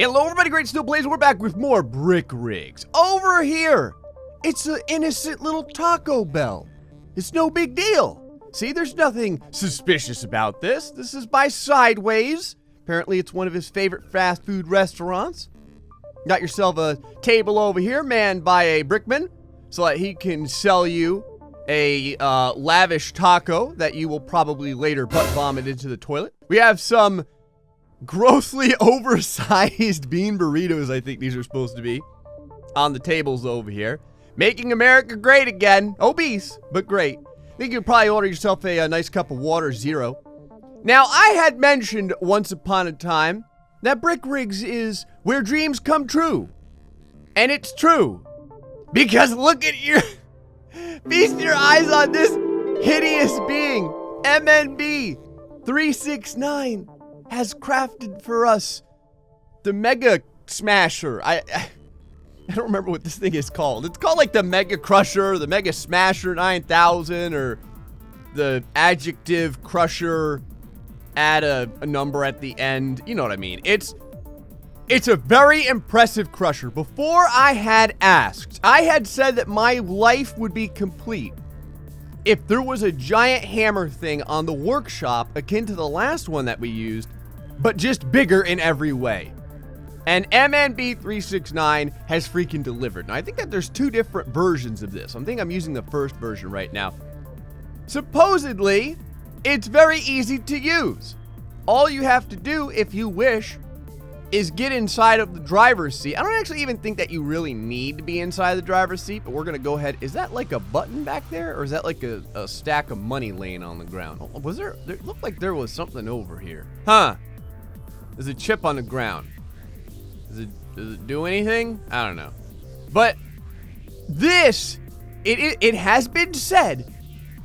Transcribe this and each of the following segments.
Hello everybody, GrayStillPlays. We're back with more brick rigs. Over here, it's an innocent little Taco Bell. It's no big deal. See, there's nothing suspicious about this. This is by Sideways. Apparently it's one of his favorite fast food restaurants. Got yourself a table over here manned by a brickman so that he can sell you a lavish taco that you will probably later butt vomit into the toilet. We have some grossly oversized bean burritos, I think these are supposed to be, on the tables over here. Making America great again. Obese, but great. I think you'll probably order yourself a nice cup of water, zero. Now, I had mentioned once upon a time that brick rigs is where dreams come true. And it's true. Because look at your... feast your eyes on this hideous being. MNB 369 has crafted for us the Mega Smasher. I don't remember what this thing is called. It's called like the Mega Crusher, the Mega Smasher 9000, or the Adjective Crusher. Add a number at the end. You know what I mean. It's a very impressive crusher. Before I had asked, I had said that my life would be complete if there was a giant hammer thing on the workshop akin to the last one that we used, but just bigger in every way. And MNB369 has freaking delivered. Now, I think that there's two different versions of this. I think I'm using the first version right now. Supposedly, it's very easy to use. All you have to do, if you wish, is get inside of the driver's seat. I don't actually even think that you really need to be inside the driver's seat, but we're gonna go ahead. Is that like a button back there, or is that like a stack of money laying on the ground? Was there looked like there was something over here. Huh. There's a chip on the ground. Does it do anything? I don't know. But this, it has been said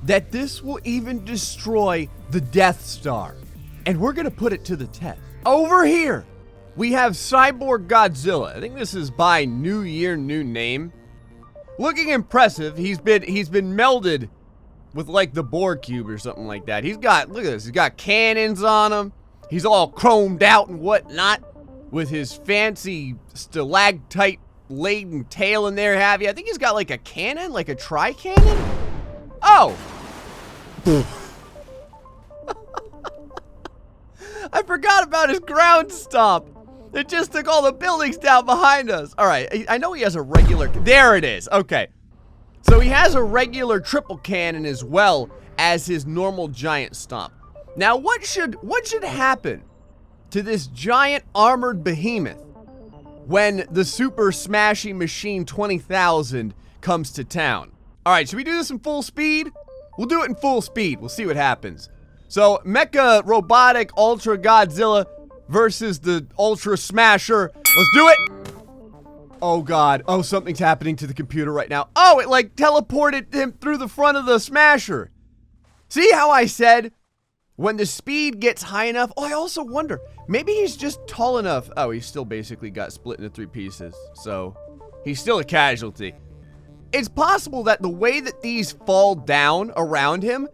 that this will even destroy the Death Star. And we're gonna put it to the test. Over here, we have Cyborg Godzilla. I think this is by New Year, New Name. Looking impressive. He's been melded with like the Borg cube or something like that. Look at this, he's got cannons on him. He's all chromed out and whatnot with his fancy stalactite-laden tail in there, have you? I think he's got like a cannon, like a tri-cannon. Oh! I forgot about his ground stomp. It just took all the buildings down behind us. All right, I know he has a regular... There it is. Okay. So he has a regular triple cannon as well as his normal giant stomp. Now, what should happen to this giant armored behemoth when the Super Smashing Machine 20,000 comes to town? All right, should we do this in full speed? We'll do it in full speed. We'll see what happens. So, Mecha Robotic Ultra Godzilla versus the Ultra Smasher. Let's do it! Oh god. Oh, something's happening to the computer right now. Oh, it like teleported him through the front of the Smasher. See how I said when the speed gets high enough? Oh, I also wonder, maybe he's just tall enough. Oh, he still basically got split into 3 pieces. So, he's still a casualty. It's possible that the way that these fall down around him,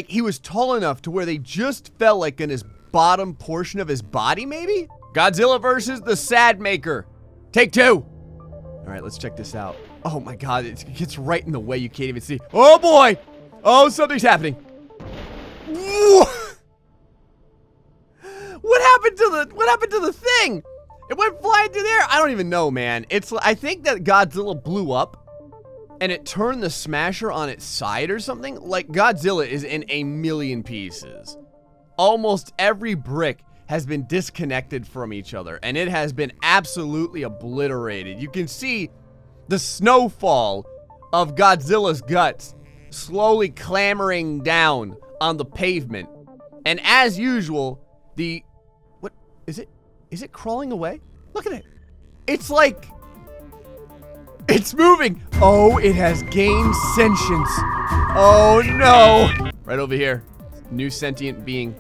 he was tall enough to where they just fell like in his bottom portion of his body, maybe? Godzilla versus the Sad Maker. Take 2. All right, let's check this out. Oh my god, it gets right in the way. You can't even see. Oh boy. Oh, something's happening. What happened to the thing? It went flying through there. I don't even know, man. I think that Godzilla blew up and it turned the Smasher on its side or something. Like, Godzilla is in a million pieces. Almost every brick has been disconnected from each other, and it has been absolutely obliterated. You can see the snowfall of Godzilla's guts slowly clambering down on the pavement. And as usual, what is it? Is it crawling away? Look at it. It's like... it's moving. Oh, it has gained sentience. Oh no. Right over here. New sentient being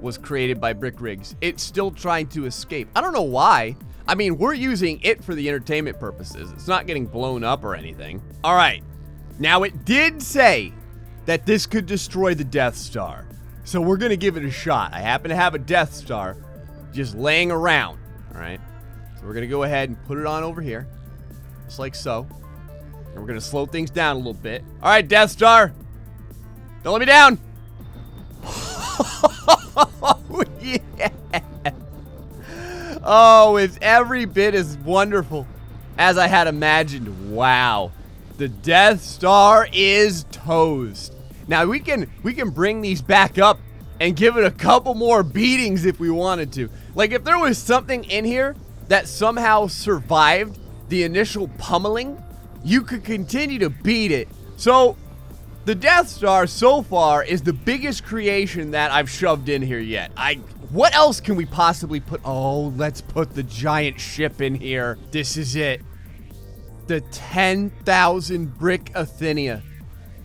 was created by brick rigs. It's still trying to escape. I don't know why. I mean, we're using it for the entertainment purposes. It's not getting blown up or anything. All right. Now, it did say that this could destroy the Death Star. So we're going to give it a shot. I happen to have a Death Star just laying around. All right. So we're going to go ahead and put it on over here. Just like so. And we're going to slow things down a little bit. All right, Death Star. Don't let me down. Oh, yeah. Oh, it's every bit as wonderful as I had imagined. Wow. The Death Star is toast. Now, we can bring these back up and give it a couple more beatings if we wanted to. Like, if there was something in here that somehow survived the initial pummeling, you could continue to beat it. So, the Death Star so far is the biggest creation that I've shoved in here yet. What else can we possibly put? Oh, let's put the giant ship in here. This is it. The 10,000 brick Athenia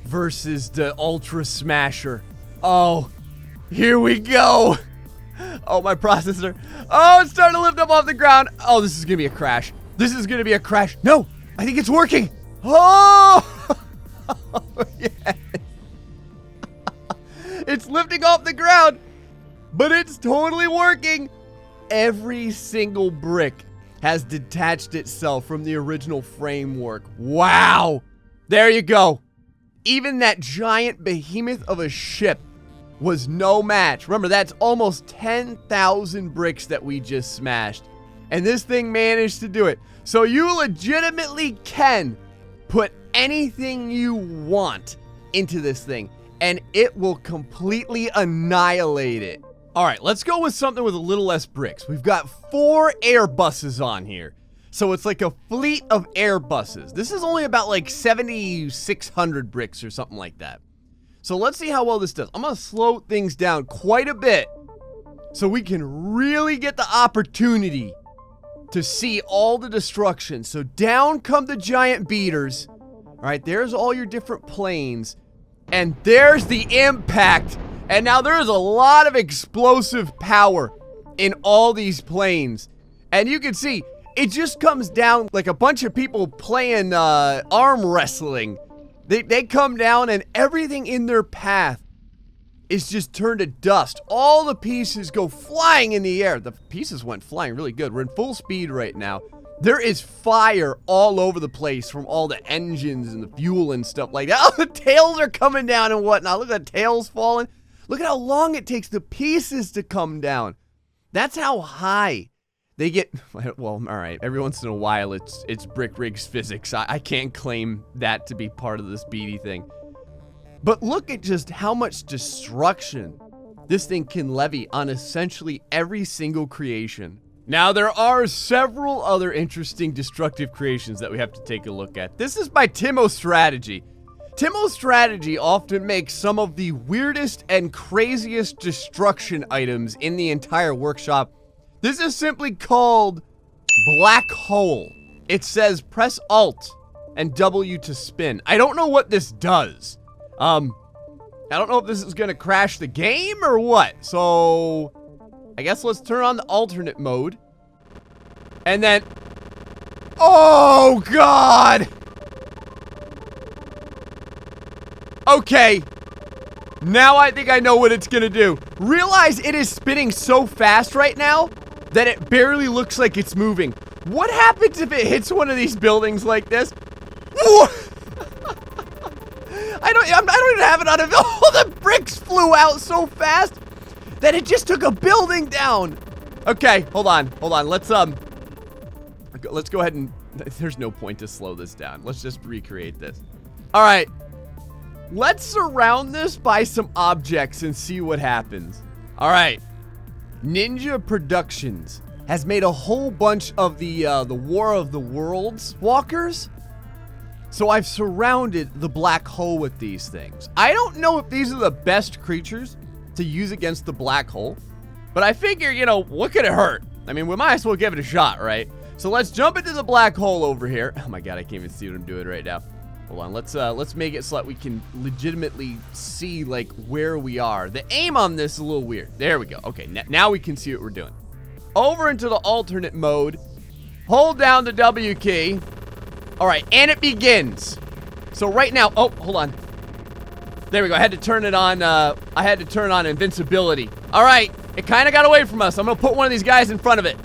versus the Ultra Smasher. Oh, here we go. Oh, my processor. Oh, it's starting to lift up off the ground. Oh, this is going to be a crash. This is going to be a crash. No, I think it's working. Oh, yes. It's lifting off the ground, but it's totally working. Every single brick has detached itself from the original framework. Wow. There you go. Even that giant behemoth of a ship was no match. Remember, that's almost 10,000 bricks that we just smashed. And this thing managed to do it. So you legitimately can put anything you want into this thing, and it will completely annihilate it. All right, let's go with something with a little less bricks. We've got 4 Airbuses on here. So it's like a fleet of Airbuses. This is only about like 7,600 bricks or something like that. So let's see how well this does. I'm going to slow things down quite a bit so we can really get the opportunity to see all the destruction. So down come the giant beaters. All right, there's all your different planes. And there's the impact. And now there's a lot of explosive power in all these planes. And you can see, it just comes down like a bunch of people playing arm wrestling. They come down and everything in their path is just turned to dust. All the pieces go flying in the air. The pieces went flying really good. We're in full speed right now. There is fire all over the place from all the engines and the fuel and stuff like that. Oh, the tails are coming down and whatnot. Look at the tails falling. Look at how long it takes the pieces to come down. That's how high they get. Well, all right. Every once in a while, it's Brick Rigs physics. I can't claim that to be part of this beady thing. But look at just how much destruction this thing can levy on essentially every single creation. Now, there are several other interesting destructive creations that we have to take a look at. This is by Timo Strategy. Timo Strategy often makes some of the weirdest and craziest destruction items in the entire workshop. This is simply called Black Hole. It says press Alt and W to spin. I don't know what this does. I don't know if this is gonna crash the game or what. So I guess let's turn on the alternate mode. And then, oh God! Okay, now I think I know what it's gonna do. Realize it is spinning so fast right now that it barely looks like it's moving. What happens if it hits one of these buildings like this? I don't even have it on a. Oh, the bricks flew out so fast that it just took a building down. Okay, hold on. Let's go ahead and. There's no point to slow this down. Let's just recreate this. All right. Let's surround this by some objects and see what happens. All right. Ninja Productions has made a whole bunch of the War of the Worlds walkers. So I've surrounded the black hole with these things. I don't know if these are the best creatures to use against the black hole, but I figure, you know, what could it hurt? I mean, we might as well give it a shot, right? So let's jump into the black hole over here. Oh my God, I can't even see what I'm doing right now. Hold on, let's make it so that we can legitimately see like where we are. The aim on this is a little weird. There we go. Okay, now we can see what we're doing. Over into the alternate mode. Hold down the W key. All right, and it begins. So right now, oh, hold on. There we go. I had to turn it on. I had to turn on invincibility. All right, it kind of got away from us. I'm gonna put one of these guys in front of it.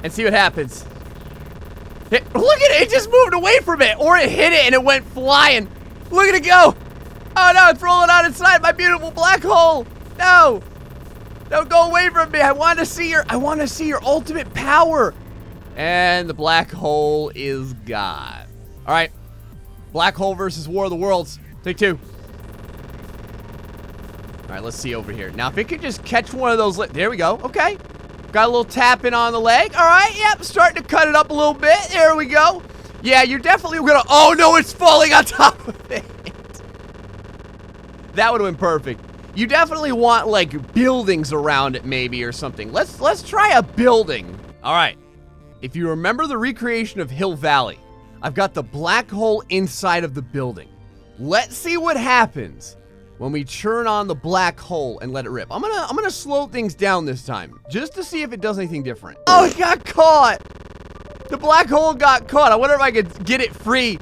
and see what happens. Look at it. It just moved away from it. Or it hit it and it went flying. Look at it go. Oh, no. It's rolling out inside my beautiful black hole. No. Don't go away from me. I want to see your ultimate power. And the black hole is gone. All right. Black hole versus War of the Worlds. Take 2. All right, let's see over here. Now, if it could just catch one of those... There we go. Okay. Got a little tapping on the leg. All right. Yep. Starting to cut it up a little bit. There we go. Yeah, you're definitely going to... Oh, no. It's falling on top of it. That would have been perfect. You definitely want, like, buildings around it maybe or something. Let's try a building. All right. If you remember the recreation of Hill Valley, I've got the black hole inside of the building. Let's see what happens when we turn on the black hole and let it rip. I'm gonna slow things down this time, just to see if it does anything different. Oh, it got caught! The black hole got caught. I wonder if I could get it free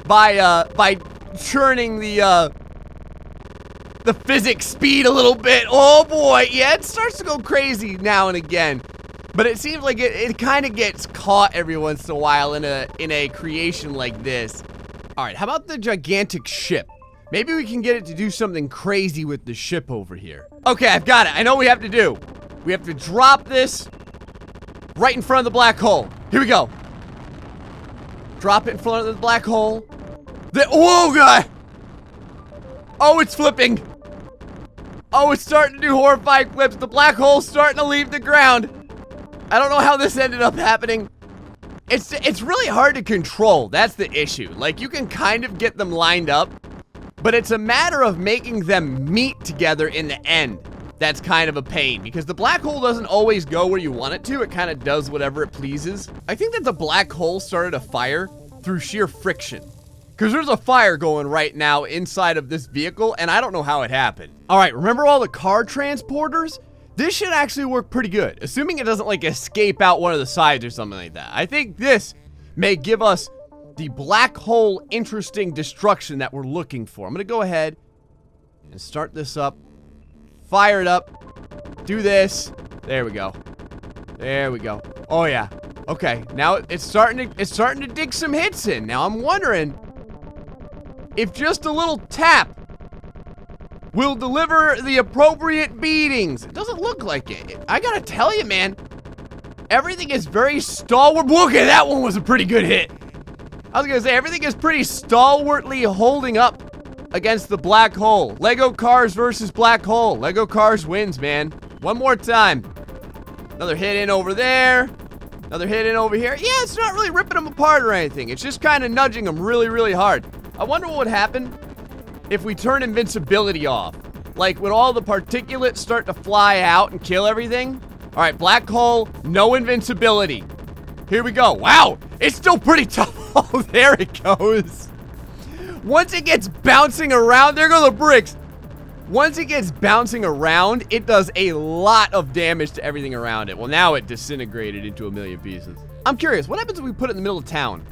by churning the physics speed a little bit. Oh boy, yeah, it starts to go crazy now and again. But it seems like it kind of gets caught every once in a while in a creation like this. All right, how about the gigantic ship? Maybe we can get it to do something crazy with the ship over here. Okay, I've got it. I know what we have to do. We have to drop this right in front of the black hole. Here we go. Drop it in front of the black hole. Whoa, God! Oh, it's flipping. Oh, it's starting to do horrifying flips. The black hole's starting to leave the ground. I don't know how this ended up happening. It's really hard to control. That's the issue. Like, you can kind of get them lined up, but it's a matter of making them meet together in the end. That's kind of a pain, because the black hole doesn't always go where you want it to. It kind of does whatever it pleases. I think that the black hole started a fire through sheer friction, because there's a fire going right now inside of this vehicle, and I don't know how it happened. All right, remember all the car transporters? This should actually work pretty good, assuming it doesn't, like, escape out one of the sides or something like that. I think this may give us the black hole interesting destruction that we're looking for. I'm going to go ahead and start this up. Fire it up. Do this. There we go. There we go. Oh, yeah. Okay, now it's starting to dig some hits in. Now, I'm wondering if just a little tap will deliver the appropriate beatings. It doesn't look like it. I gotta tell you, man, everything is very stalwart. Okay, that one was a pretty good hit. I was gonna say, everything is pretty stalwartly holding up against the black hole. Lego cars versus black hole. Lego cars wins, man. One more time. Another hit in over there. Another hit in over here. Yeah, it's not really ripping them apart or anything. It's just kind of nudging them really, really hard. I wonder what would happen if we turn invincibility off. Like, when all the particulates start to fly out and kill everything. All right, black hole, no invincibility. Here we go. Wow, it's still pretty tough. Oh, there it goes. Once it gets bouncing around, there go the bricks. Once it gets bouncing around, it does a lot of damage to everything around it. Well, now it disintegrated into a million pieces. I'm curious, what happens if we put it in the middle of town?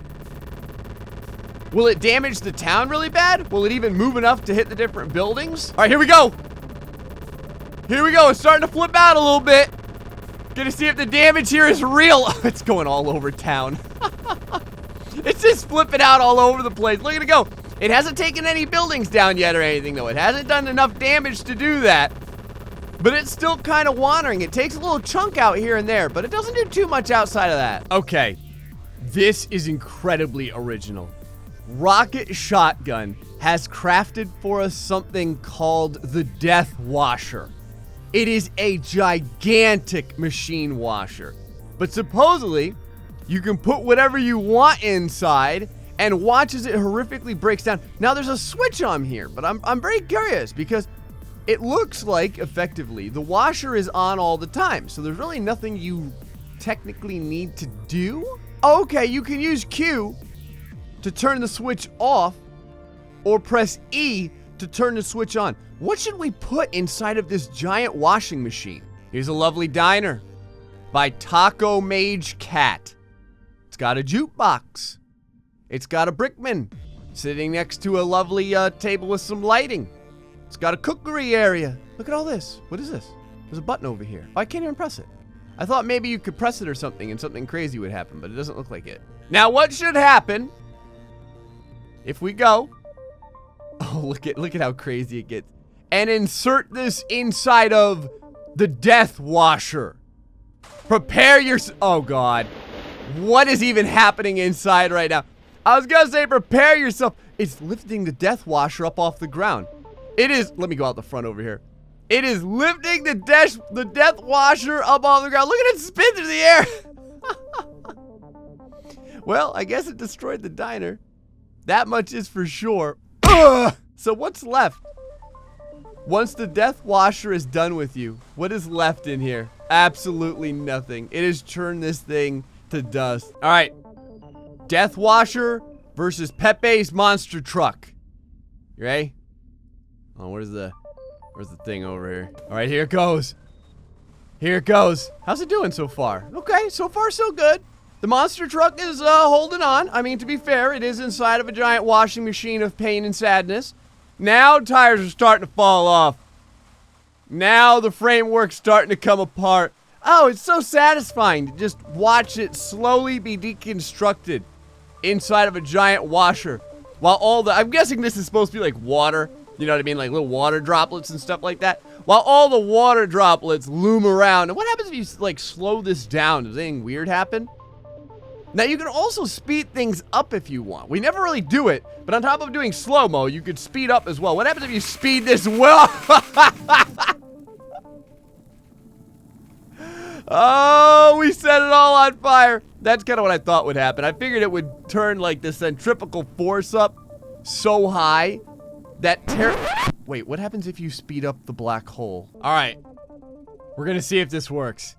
Will it damage the town really bad? Will it even move enough to hit the different buildings? All right, here we go. Here we go. It's starting to flip out a little bit. Gonna see if the damage here is real. Oh, it's going all over town. It's just flipping out all over the place. Look at it go. It hasn't taken any buildings down yet or anything, though. It hasn't done enough damage to do that. But it's still kind of wandering. It takes a little chunk out here and there, but it doesn't do too much outside of that. Okay. This is incredibly original. Rocket Shotgun has crafted for us something called the Death Washer. It is a gigantic machine washer, but supposedly you can put whatever you want inside and watch as it horrifically breaks down. Now there's a switch on here, but I'm very curious because it looks like effectively the washer is on all the time, so there's really nothing you technically need to do. Okay, you can use Q to turn the switch off, or press E to turn the switch on. What should we put inside of this giant washing machine? Here's a lovely diner by Taco Mage Cat. It's got a jukebox. It's got a brickman sitting next to a lovely table with some lighting. It's got a cookery area. Look at all this. What is this? There's a button over here. Oh, I can't even press it. I thought maybe you could press it or something and something crazy would happen, but it doesn't look like it. Now, what should happen if we go... Oh, look at how crazy it gets. And insert this inside of the death washer. Prepare your... Oh, God. What is even happening inside right now? I was gonna say prepare yourself. It's lifting the death washer up off the ground. It is... Let me go out the front over here. It is lifting the death washer up off the ground. Look at it spin through the air. Well, I guess it destroyed the diner. That much is for sure. Ugh! So what's left? Once the death washer is done with you, what is left in here? Absolutely nothing. It has turned this thing to dust. All right. Death washer versus Pepe's monster truck. You ready? Oh, where's the thing over here? All right, here it goes. Here it goes. How's it doing so far? Okay, so far so good. The monster truck is holding on. I mean, to be fair, it is inside of a giant washing machine of pain and sadness. Now tires are starting to fall off. Now the framework's starting to come apart. Oh, it's so satisfying to just watch it slowly be deconstructed inside of a giant washer. While all the... I'm guessing this is supposed to be like water. You know what I mean? Like little water droplets and stuff like that. While all the water droplets loom around. And what happens if you, like, slow this down? Does anything weird happen? Now, you can also speed things up if you want. We never really do it, but on top of doing slow-mo, you could speed up as well. What happens if you speed this well? Oh, we set it all on fire. That's kind of what I thought would happen. I figured it would turn, like, the centrifugal force up so high that Wait, what happens if you speed up the black hole? All right. We're going to see if this works.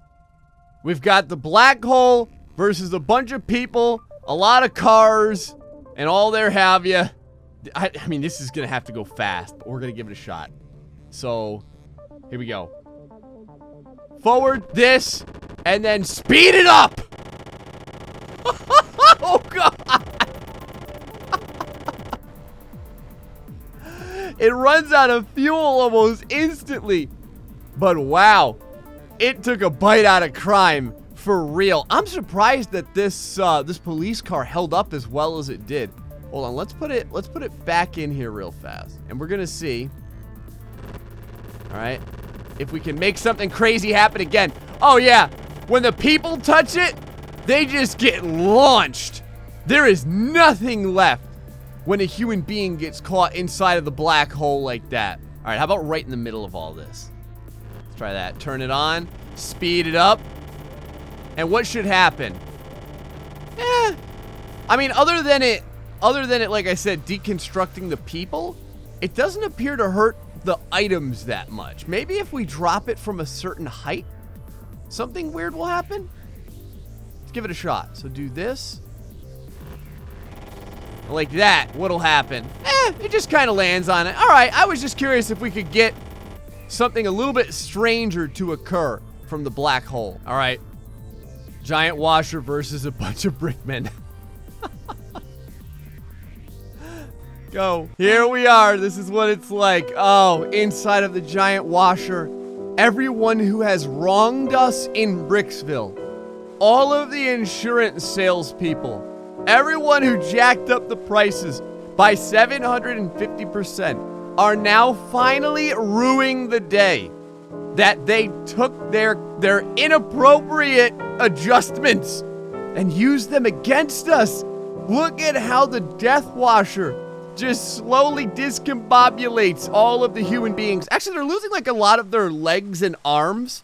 We've got the black hole versus a bunch of people, a lot of cars, and all there have you. I mean, this is going to have to go fast, but we're going to give it a shot. So, here we go. Forward this, and then speed it up! Oh, God! It runs out of fuel almost instantly. But wow, it took a bite out of crime for real. I'm surprised that this police car held up as well as it did. Hold on, let's put it back in here real fast. And we're gonna see. Alright. If we can make something crazy happen again. Oh yeah, when the people touch it, they just get launched. There is nothing left when a human being gets caught inside of the black hole like that. Alright, how about right in the middle of all this? Let's try that. Turn it on. Speed it up. And what should happen? I mean, other than it, like I said, deconstructing the people, it doesn't appear to hurt the items that much. Maybe if we drop it from a certain height, something weird will happen? Let's give it a shot. So do this. Like that, what'll happen? It just kind of lands on it. All right, I was just curious if we could get something a little bit stranger to occur from the black hole. All right, giant washer versus a bunch of brickmen. Go. Here we are. This is what it's like. Oh, inside of the giant washer, everyone who has wronged us in Bricksville, all of the insurance salespeople, everyone who jacked up the prices by 750% are now finally ruining the day that they took their inappropriate adjustments and used them against us. Look at how the death washer just slowly discombobulates all of the human beings. Actually, they're losing like a lot of their legs and arms,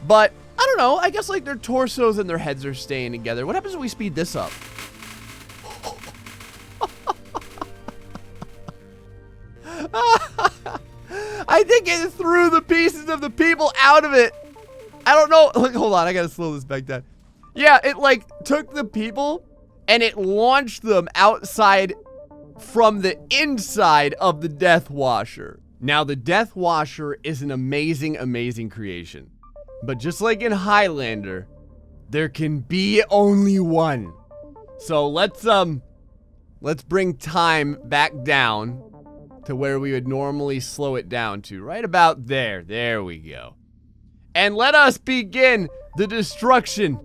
but I don't know. I guess like their torsos and their heads are staying together. What happens when we speed this up? I think it threw the pieces of the people out of it. I don't know. Like, hold on, I gotta slow this back down. Yeah, it like took the people and it launched them outside from the inside of the death washer. Now, the death washer is an amazing, amazing creation. But just like in Highlander, there can be only one. So let's bring time back down to where we would normally slow it down to. Right about there. There we go. And let us begin the destruction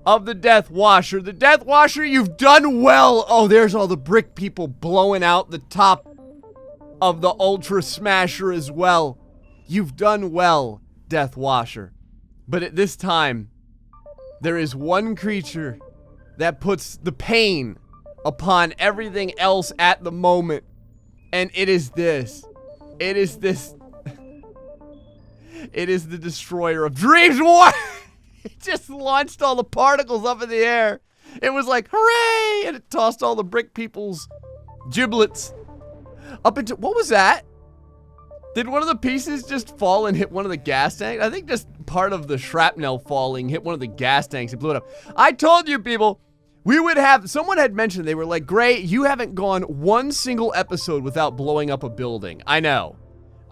of the Death Washer. The Death Washer, you've done well. Oh, there's all the brick people blowing out the top of the Ultra Smasher as well. You've done well, Death Washer. But at this time, there is one creature that puts the pain upon everything else at the moment. And it is this. It is this. It is the destroyer of dreams. What? It just launched all the particles up in the air. It was like, hooray! And it tossed all the brick people's giblets up into, what was that? Did one of the pieces just fall and hit one of the gas tanks? I think just part of the shrapnel falling hit one of the gas tanks and blew it up. I told you people, we would have, someone had mentioned, they were like, Gray, you haven't gone one single episode without blowing up a building. I know.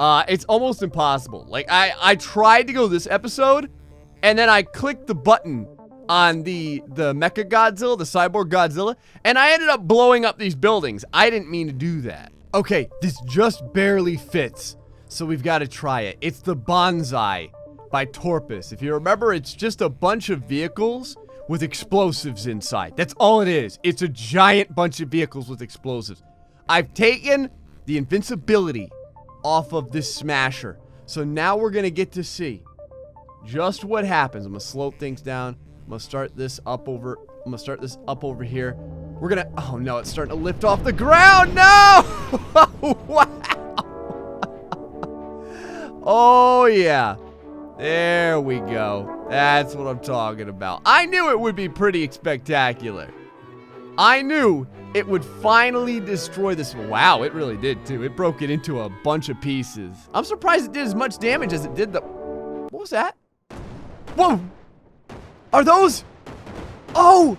It's almost impossible. Like, I tried to go this episode, and then I clicked the button on the Mecha Godzilla, the Cyborg Godzilla, and I ended up blowing up these buildings. I didn't mean to do that. Okay, this just barely fits, so we've got to try it. It's the Bonsai by Torpus. If you remember, it's just a bunch of vehicles with explosives inside. That's all it is. It's a giant bunch of vehicles with explosives. I've taken the invincibility off of this Smasher, so now we're gonna get to see just what happens. I'm gonna slow things down. I'm gonna start this up over. I'm gonna start this up over here. We're gonna. Oh no, it's starting to lift off the ground. No! Wow! Oh yeah. There we go. That's what I'm talking about. I knew it would be pretty spectacular. I knew it would finally destroy this. Wow, it really did too. It broke it into a bunch of pieces. I'm surprised it did as much damage as it did the... What was that? Whoa! Are those... Oh!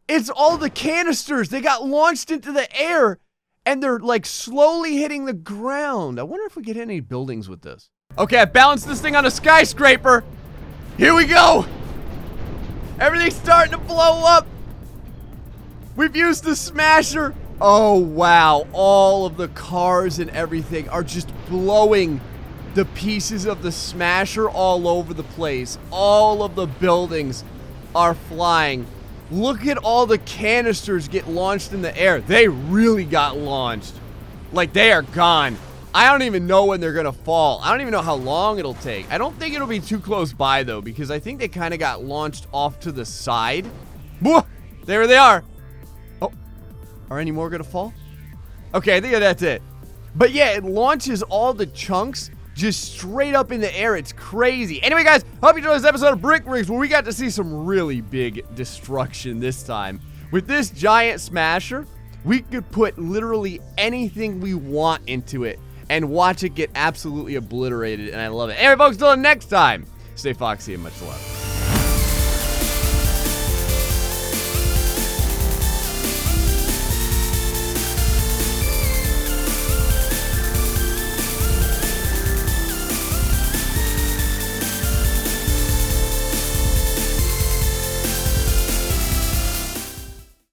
It's all the canisters. They got launched into the air and they're like slowly hitting the ground. I wonder if we get any buildings with this. Okay, I balanced this thing on a skyscraper. Here we go. Everything's starting to blow up. We've used the Smasher. Oh, wow. All of the cars and everything are just blowing the pieces of the Smasher all over the place. All of the buildings are flying. Look at all the canisters get launched in the air. They really got launched. Like, they are gone. I don't even know when they're gonna fall. I don't even know how long it'll take. I don't think it'll be too close by, though, because I think they kind of got launched off to the side. Whoa! There they are. Oh, are any more gonna fall? Okay, I think that's it. But yeah, it launches all the chunks just straight up in the air. It's crazy. Anyway, guys, hope you enjoyed this episode of Brick Rigs, where we got to see some really big destruction this time. With this giant Smasher, we could put literally anything we want into it and watch it get absolutely obliterated, and I love it. Anyway, folks, till next time, stay foxy and much love.